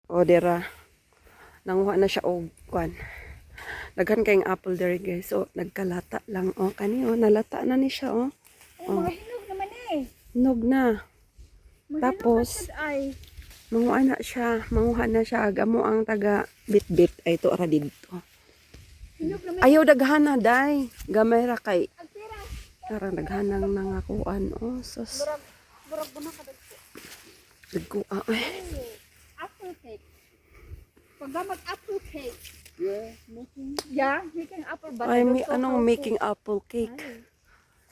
O dira. Nanguha na siya og kwan. Daghan kayong apple dere guys. So nagkalata lang. O kani o nalata na ni siya o. Oh, mga hinog naman eh. Hinog na. Mga Tapos hinog na ay. manguha na siya. Manguha na siya. Gamo ang taga bit-bit. Ay ito ara dito. Hinog naman. Ayaw daghan na day. Gamay ra kay. Agtira. Karang daghan nang nangakuan. O sus. Burag mo na kadagko. Dagkua. Apple cake. Paggamag apple cake. Yeah. Making apple butter. Ay, may anong making apple cake.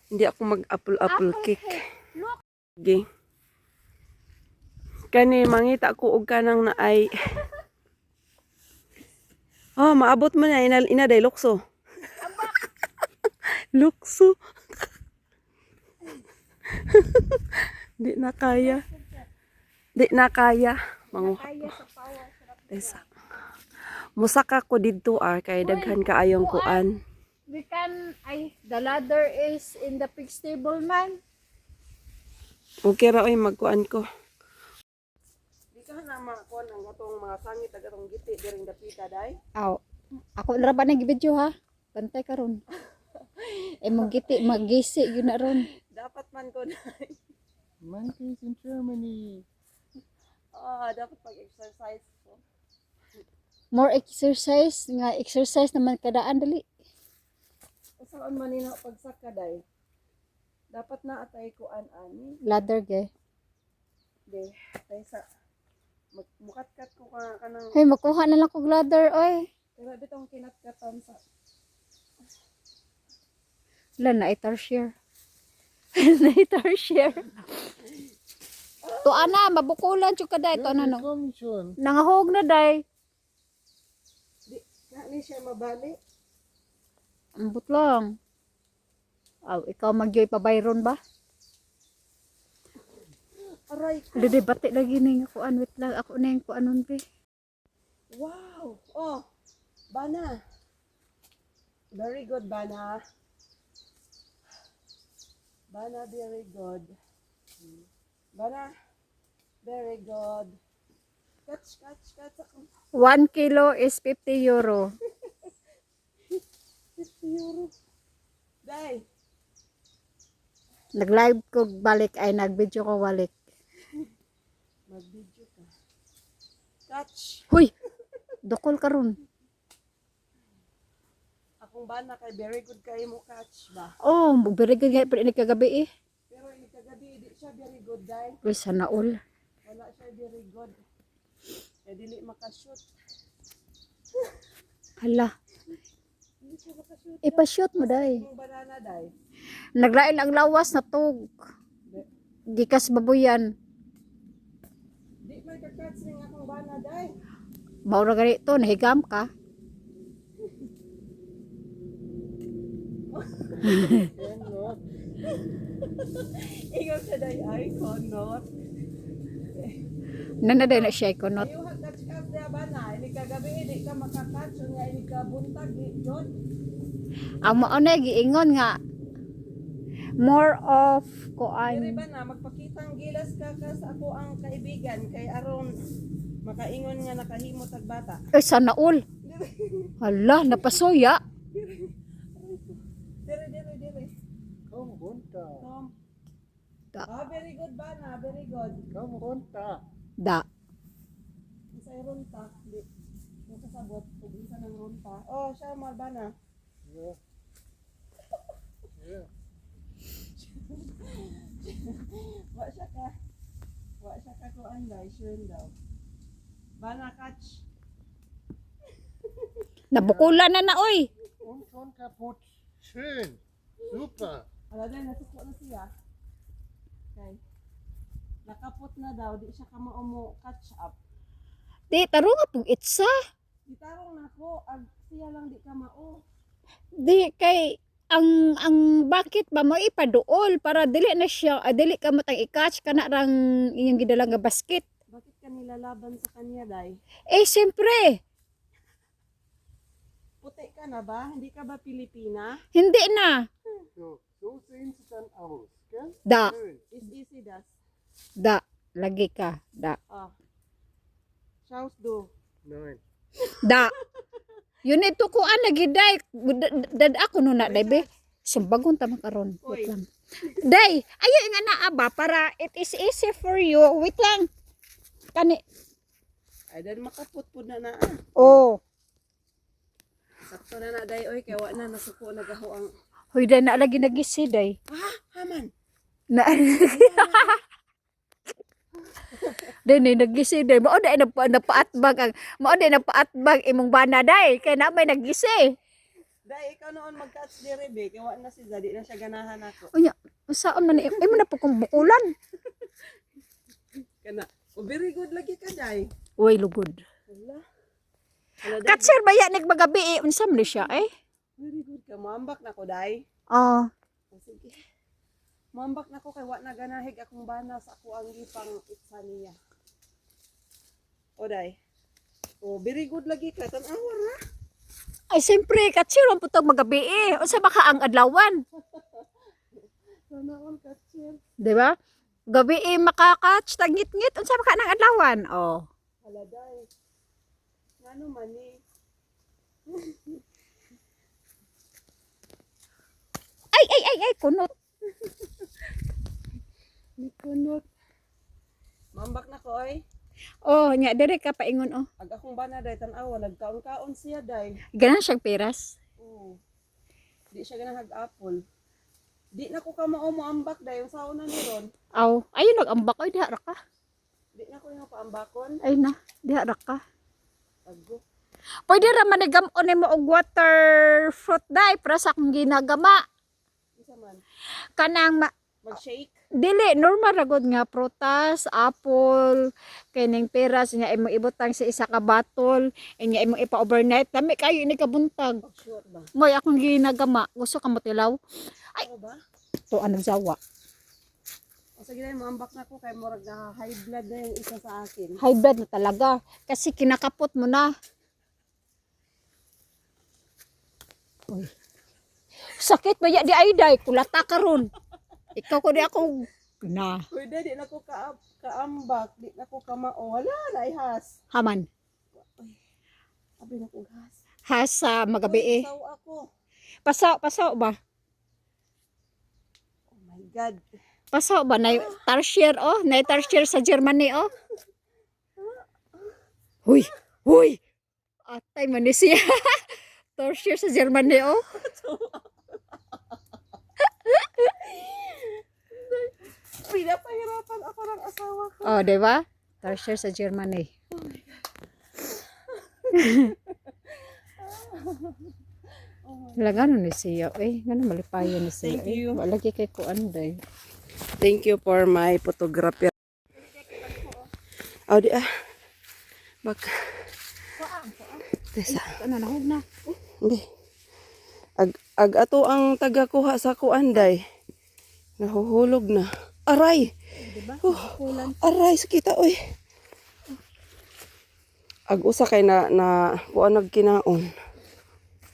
Hindi ako mag-apple cake. Look. Sige. Kani, mangita ko og kanang na ay. Oh, maabot mo na. Inaday, lukso. Lukso. Di na kaya. Di na kaya. Manguha. Kaya sa pawa. Tesa. Musaka ko dito kay daghan kaayong kuan. We can, the ladder is in the pig stable man. Okay ra oy magkuan ko. Di ka na makuan ang gatong mga sangit ag gatong giti diring dapita day. Aw, ako na ba nag-video ha? Bantay ka ron. Mong giti, magisi yun na ron. Dapat man ko day. Monkeys in Germany. Dapat pag-exercise ko. More exercise, nga exercise naman kadaan dali. Saan man nina pagsaka day? Dapat na atay kuan ani. Ladder ge. Di, tay sa mukat-kat ko kanang Hey, makuha na lang kog ladder oy. pero bitong kinat-katan sa Wala na i-tarsier. Na i-tarsier. To ana, mabukulan chuk ka day to Ja, ano. die kommen schon. Nangahog na day. di ni siya mabali. Ambot lang. Aw, ikaw magyoy pa bayron ba? Aray ko. Dede bati lagi ning kuan wait lang ako ning kuanon be. Wow! Oh, Bana. Very good, Bana. Bana, very good. Bana, very good. Catch. 1 kilo is 50 euro. 50 euro. Day, Nag-live ko balik ay nag-video ko balik. mag-video ka. Catch. Huy! Dokol ka ron. Akong Bana kay very good kayo mo catch ba? Oh, very good nga pero ini kagabi eh. Pero ini kagabi, di siya very good, Day. Uy, sana all. Wala siya very good. Kaya dili makashoot. Hala, Hindi siya makashoot. ipa-shoot mo day. Yung banana, Day. Naglain ang lawas na tug. Gikas babuyan. Di may kakatch ning akong Bana, Day. Maura ganito, nahigam ka. Cannot. Ingat sa Day, ay, konot. Nanaday na siya ikonot. Ayaw hagkatch-katch na ba na? Ini kagabi, hindi ka makakatch. Nga ini ka buntag, John. Ang maunay, giingon nga. More of Diri kuan. ba na, magpakitang gilas ka sa ako ang kaibigan. Kay aron, makaingon nga nakahimot ag bata. Ay, sana all. Hala, napasuya. Diri. Komm runter. Tom. Da. Very good ba na? Very good. Komm runter. Da. Isa'y runta. Di. Yung kasabot. Kung isa ng runta. Oh, siya, mal ba na? Ja. Ja. Wa siya ka kuan daw. Sure daw. Bana catch. Nabukulan na oy. Und schon kaputt. Schön. Super. Wala din, nasuko na siya. Okay. Nakapot na daw, di siya ka mo catch up. Di, taro nga pong itsa. Gitarong na ko, siya lang di ka mao. Di, kay, ang bakit ba mo ipaduol para dili na siya, dili ka mo tang i-catch ka na rang iyong gidalang nga basket. Bakit ka nilalaban sa kanya, day? Eh, siyempre, Puti ka na ba? Hindi ka ba Pilipina? hindi na. So, so sehen sie dann aus. Gell? Da, Schön. It's easy, das. da, lagi ka, da. Oh. Sounds do. 9. Da. Yun ito ko lagi day. Dad ako no na day be. Sumbagon ta makaron. Wait lang. Day, ayo nga naa ba para it is easy for you. Wait lang. Kani. Ay, dan makaput po na. Oh. Sakto na day, oy. Kaya wa na, nasuko, nagaho ang... Hoy day na lagi nagisi day. Haman. Na. Day ni nagisi day. Mao day napaatbag ang napaatbag imong bana day. Kaya na may nagisi. Day, ikaw noon mag-catch di rebe. Kaya wa na si Zadi na siya ganahan ako. Unya, saan man imo na po kung bukulan. Kana. Oh, very good lagi ka, day. Uy, lugod. Wala. Wala, day. Katsir ba yan nagbagabi unsa man ni siya eh? Very good ka. Mambak na ko, day. Oh. Oh, sige. Mambak na ko kay wa na ganahig akong bana sa ako ang gipang itsa niya. O, day. Oh, very good lagi ka. Tan-awar na. Ay, siyempre, katsir ang putog magabi eh. Unsa ba ka ang adlawan? Tanawal ka, chill. Di ba? Gabi eh makakatch, tagngit-ngit. Unsa ba ka ng adlawan? Oh. Hala, day. Ano man eh. Ay, kunot. May kunot. Mambak na ko, oy. Oh, nya dire ka paingon oh. Ag akong bana day tan-awa, nagkaon-kaon siya day. Ganan siyang peras. Oo. Di siya ganang hag-apple. Di na ko ka mo ambak day yung sauna ni ron. Aw, ayun nag-ambak oy diha ra ka. Di na ko yung paambakon. Ay na, diha ra ka. Ago. Pwede ra man gamon nimo og water fruit dai para sa akong ginagama. Isa man. Kanang Mag-shake. dili normal ra gud nga prutas, apple, kining peras nya imo ibutang sa isa ka bottle, nya imo ipa-overnight. Dami kayo ini kabuntag. Sure ba? Ngoy akong ginagama, gusto ka mo tilaw? Ay. Ano ba? To anong sawa. O sige day, maambak na ko kay murag na high blood na yung isa sa akin. High blood na talaga kasi kinakapot mo na. Uy. Sakit ba ya di ay day kulata karon. Ikaw ko di ako na Pwede, di na ko kaambak. Di na ko kamao. Wala na ihas. haman. Abi na ko gas. Hasa magabi eh. Saw ako. Pasaw ba? Oh my God. Pasaw ba na tarsier oh, na tarsier sa Germany oh. Huy. Atay man ni siya. Tarsier sa Germany oh. Pinapahirapan ako ng asawa ko. Oh, di ba? Tarsier sa Germany. Lagano ni siya eh. Ngano malipayon ni siya. Thank you. Wala kay kay kuan day. Thank you for my photographer. Oh, di Bak. Tesa. Ano na na? Hindi. Ag ato ang taga kuha sa kuanday. Nahuhulog na. Aray. Diba? Aray sakita oy. Ag usa kay na kuan nagkinaon.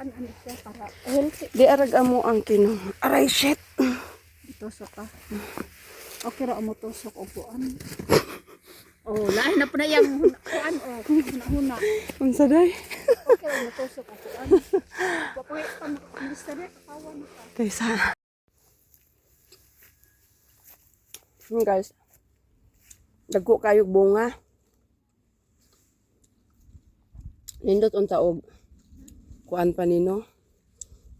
Ano siya para healthy. Di arag amo ang kinom. Aray shit. Tusok ka. Okay ra mo tusok og kuan. Oh, lain na po na yung kuan o huna-huna. Unsa day? Okay ra mo tusok og kuan. Papuwi pa mo minister kawan ka. Kaysa. Guys. Dagko kayog bunga. Nindot unta og kuan pa nino.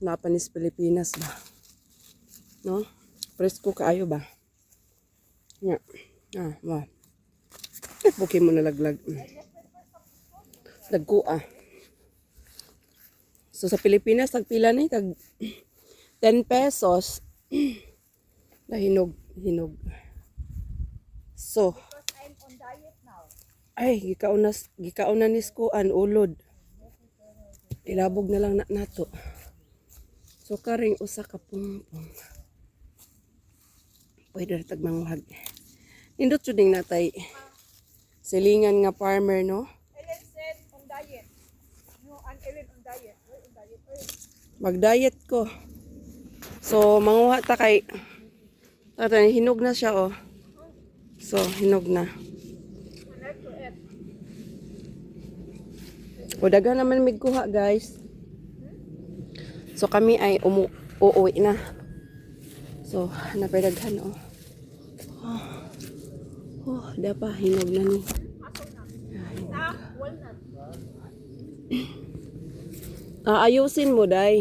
Napanis Pilipinas ba? No? Presko kaayo ba? Nya. Ba. Buki mo nalaglag. Dagko So sa Pilipinas tagpila ni tag 10 pesos. Hinog. So ay gikaon na ni skuan ulod. Ilabog na lang nato. So karing usa ka pungpong. Pwede ra tag manguhag. Indot jud ning natay silingan nga farmer no. Ellen said on diet. No, and Ellen on diet. On diet. Mag-diet ko. So manguha ta kay hinog na siya oh. So hinog na. O daghan naman migkuha guys. So kami ay uuwi na. So napay daghan oh. Oh, dapa hinog na ni. Ayusin mo day.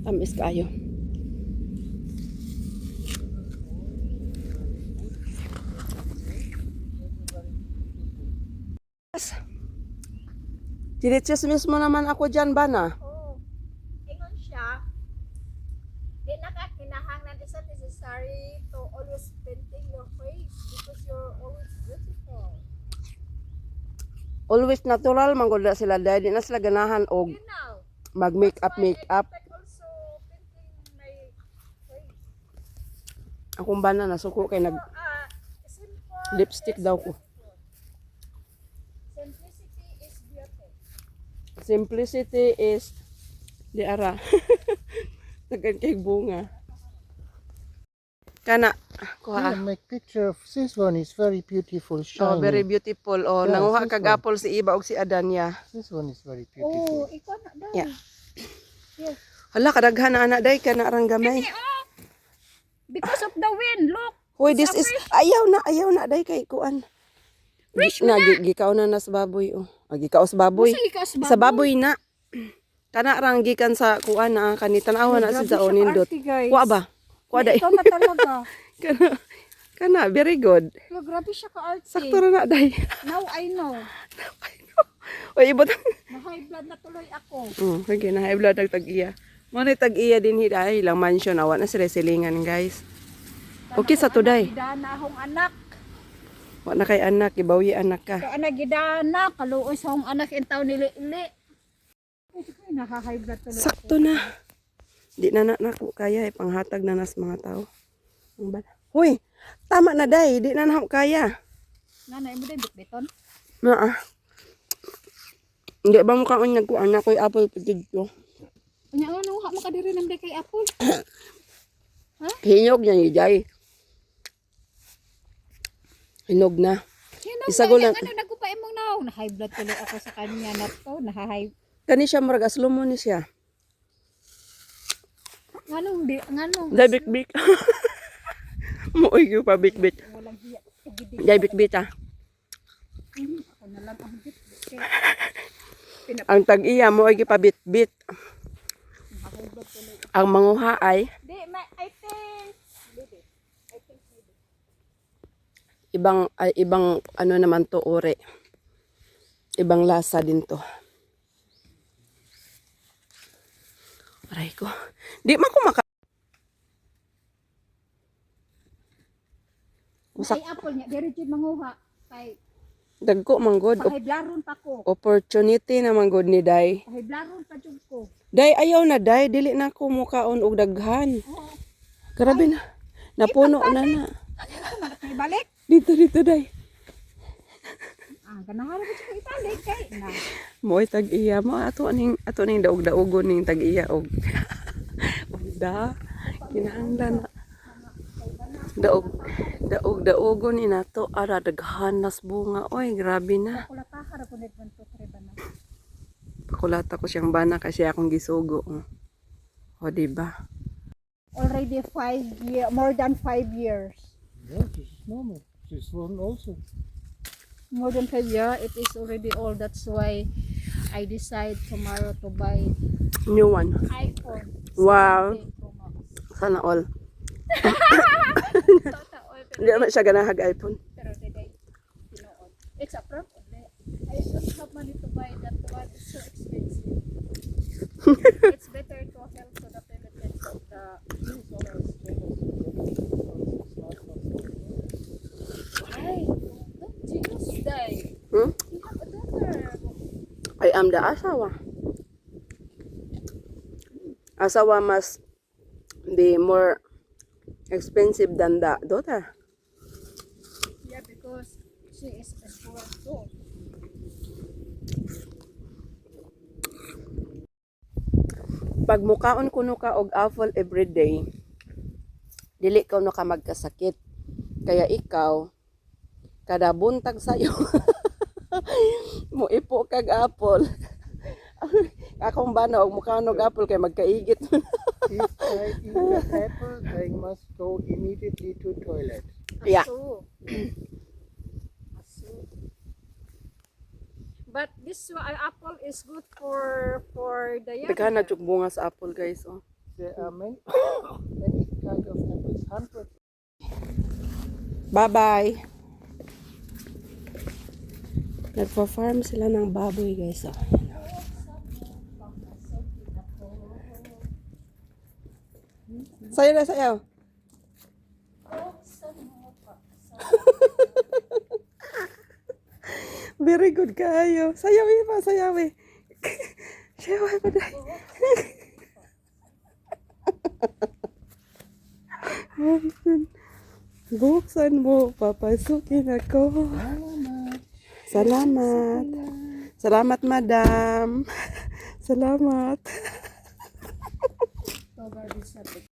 Tamis kayo. Dinichis mismo naman ako dyan, Bana. Oh, ingon siya, di na ka kinahanglan is not necessary to always painting your face because you're always beautiful. Always natural, manggula sila dahil di na sila ganahan og You know, mag-make up. I also painting my face. Akong Bana nasuko kay nag Simple lipstick is daw ko. beautiful. Simplicity is beauty. Simplicity is di ara. Tagan kay bunga. Kana Here, kuha. make picture of this one is very beautiful, shiny. Oh, very beautiful. Oh, Yeah, nanguha this kag one. apple si Iba ug si Adanya. This one is very Oh, beautiful. ikaw na daw. Yeah. Yes. Hala kadaghan na anak day kana arang gamay. Because of the wind, look. Hoy, this is ayaw na day kay kuan. Fresh na gikaw na sa baboy oh. Gikaw sa baboy. Masa ikaw Sa baboy na. Kana arang gikan sa kuan na kanitan-awa na si sa onindot. Wa ba? Wa day. Ikaw na talaga. Kana very good. Lo, grabe siya ka-artsy. Sakto ra na day. Now I know. Oy ibot. Na-high blood na tuloy ako. Okay na high blood ang tag-iya. Mo ni tag-iya din hiday ilang mansion awa na sila silingan guys. Okay sa today. Gidana akong anak. Wa na kay anak, ibawi anak ka. So, anak gidana. Kaluoy sa akong anak in taon nili-ili. Naka-high blood tuloy Sakto na. Di na ko kaya panghatag na nas mga tao. Ang bala. Hoy, tama na day, di na ako kaya. Nanay mo din, bitbiton. Naa. Hindi ba mo kaon nagkuan na ko'y apple pitid ko. Kanya nga nung makadiri ng day kay Apple. Hinog niya ni Jay. Hinog na. Isa ko lang. Ano nagkupain mong now? Na-high blood tuloy ako sa kanya na to. Na-high. Kani siya marag aslo mo ni siya. Nganong. Jay bik. Muoy ko pa bik. Walang hiya. Jay bik ah. Ako na lang ang bit. Ang tag-iya mo ay pa bit. Ang manguha ay Di, I think. ibang ano naman to ore. Ibang lasa din to. Aray ko. Di man ko Ay Apple niya. Very good manguha. Kay dagko manggod. pahiblaron pa ko. Opportunity na manggod ni Day. Pahiblaron pa jud ko. Day, ayaw na, Day. Dili na ako mukaon og daghan. Oo. Grabe na. Napuno na na. May balik. Dito, Day. Ganahan ko siya ibalik kay na. Mo'y tag-iya mo. Ato ning daog-daogon ning tag-iya og. Og da. Kinahanglan na. Daog-daogon ni nato. Ara, daghan nas bunga. Oy, grabe na. Kulataha ra ko net 1 2 3 ba na. Pakulata ko siyang bana kasi akong gisugo. O, diba? Already 5 years, more than 5 years. Yeah, this is normal. This one also. More than 5 years, it is already old. That's why I decide tomorrow to buy New one. iPhone. Wow. 17 Pro Max. Sana all. Totoo, Hindi naman siya ganahag iPhone. pero today, tinood. It's a prank. I don't have money to buy that one. It's so expensive. It's better to help to the Philippines of the Ay, don't Jesus die. Hmm? You have a daughter. I am the asawa. Asawa must be more expensive than the daughter. Yeah, because she is a poor too. pag mukaon kuno ka og apple everyday, dili ka no ka magkasakit. Kaya ikaw, kada buntag sayo, mo ipo kag apple. Akong bana og mukaon og apple kay magkaigit. If I eat the apple, I must go immediately to toilet. Yeah. Aso. Aso. But this apple is good for diarrhea. Daghan na jud bunga sa apple, guys. Oh. There are many, many kind of apples, hundreds. Bye-bye. Nagpa-farm sila ng baboy, guys. Oh. Sayo na, sayo. Very good kayo. Sayawi pa, sayawi. Sayawi pa dahil. Buksan mo, papasukin ako. Salamat. Salamat, madam. Salamat.